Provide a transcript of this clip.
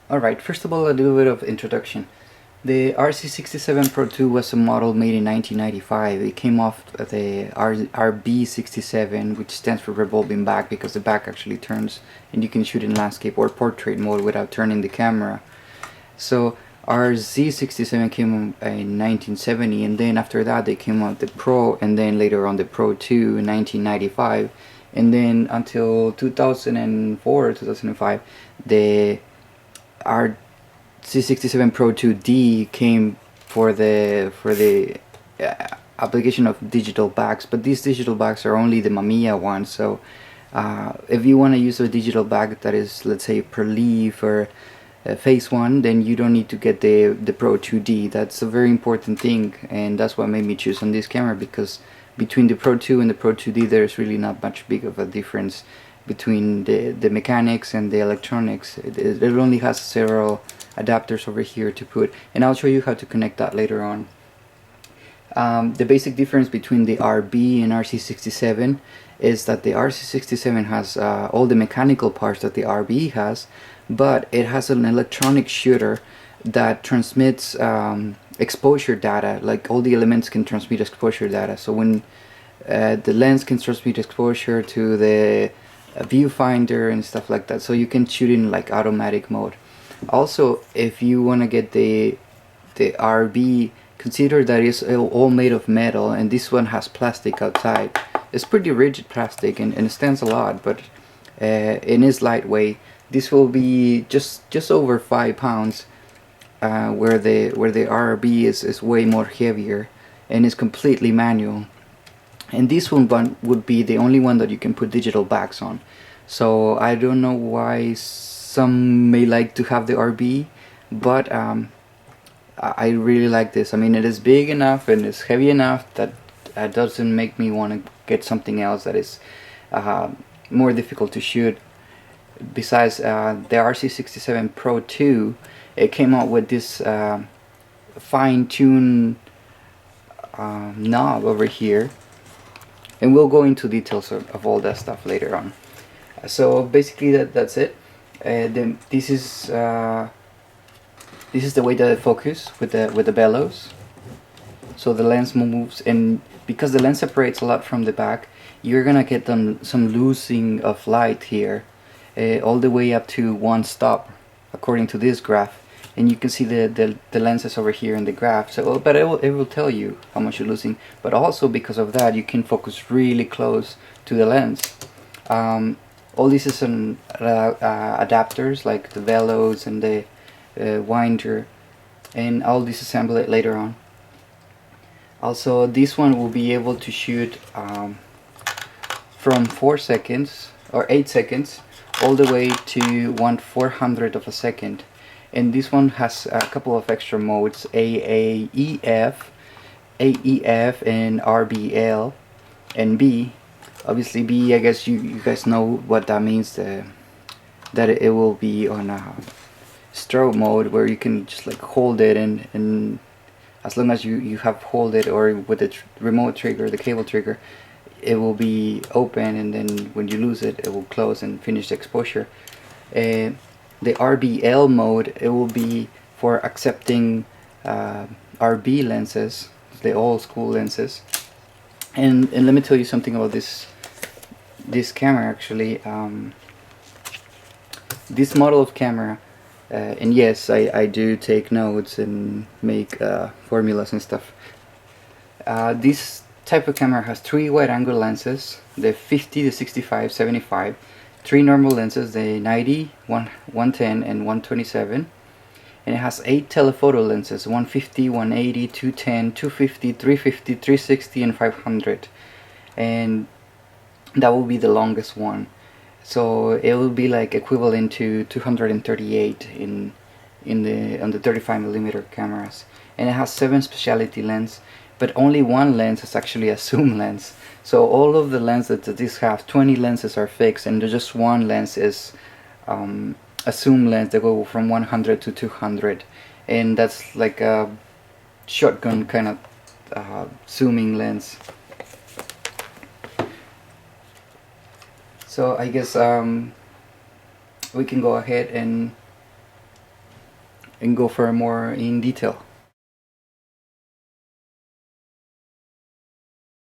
Alright, first of all, a little bit of introduction. The RZ67 Pro II was a model made in 1995. It came off the RB67, which stands for revolving back, because the back actually turns and you can shoot in landscape or portrait mode without turning the camera. So RZ67 came in 1970, and then after that they came out the Pro, and then later on the Pro II in 1995, and then until 2004 or 2005 the RZ67 Pro II came for the application of digital backs, but these digital backs are only the Mamiya ones. So if you want to use a digital back that is, let's say, per leaf or phase 1, then you don't need to get the Pro II. That's a very important thing, and that's what made me choose on this camera, because between the Pro II and the Pro II there's really not much big of a difference between the mechanics and the electronics. It only has several adapters over here to put, and I'll show you how to connect that later on. The basic difference between the RB and RZ67 is that the RZ67 has all the mechanical parts that the RB has, but it has an electronic shooter that transmits exposure data. Like, all the elements can transmit exposure data. So when the lens can transmit exposure to the viewfinder and stuff like that, so you can shoot in like automatic mode. Also, if you want to get the RB, consider that it's all made of metal, and this one has plastic outside. It's pretty rigid plastic, and it stands a lot, but it is lightweight. This will be just over 5 pounds, where the RB is way more heavier and is completely manual. And this one would be the only one that you can put digital backs on. So I don't know why some may like to have the RB, but I really like this. I mean, it is big enough and it's heavy enough that doesn't make me want to get something else that is more difficult to shoot. Besides, the RZ67 Pro II, it came out with this fine-tuned knob over here, and we'll go into details of all that stuff later on. So basically that's it. Then this is the way that it focuses with the bellows. So the lens moves, and because the lens separates a lot from the back, you're gonna get some losing of light here, all the way up to 1 stop according to this graph. And you can see the lenses over here in the graph. So, but it will tell you how much you're losing. But also, because of that, you can focus really close to the lens. All these is an adapters, like the bellows and the winder, and I'll disassemble it later on. Also, this one will be able to shoot from 4 seconds or 8 seconds all the way to 1/400 of a second. And this one has a couple of extra modes: AEF, and RBL, and B. Obviously B, I guess you guys know what that means, that it will be on a strobe mode, where you can just like hold it, and as long as you have hold it, or with the remote trigger, the cable trigger, it will be open, and then when you lose it, it will close and finish the exposure. The RBL mode, it will be for accepting RB lenses, the old school lenses. And let me tell you something about this camera actually. This model of camera, and yes, I do take notes and make formulas and stuff. This type of camera has 3 wide angle lenses, the 50, the 65, 75, 3 normal lenses, the 90, 110 and 127, and it has 8 telephoto lenses, 150, 180, 210, 250, 350, 360 and 500, and that will be the longest one. So it will be like equivalent to 238 on the 35mm cameras, and it has 7 specialty lenses, but only 1 lens is actually a zoom lens. So all of the lenses that this have, 20 lenses are fixed, and just 1 lens is a zoom lens that go from 100 to 200, and that's like a shotgun kind of zooming lens. So I guess we can go ahead and go for more in detail.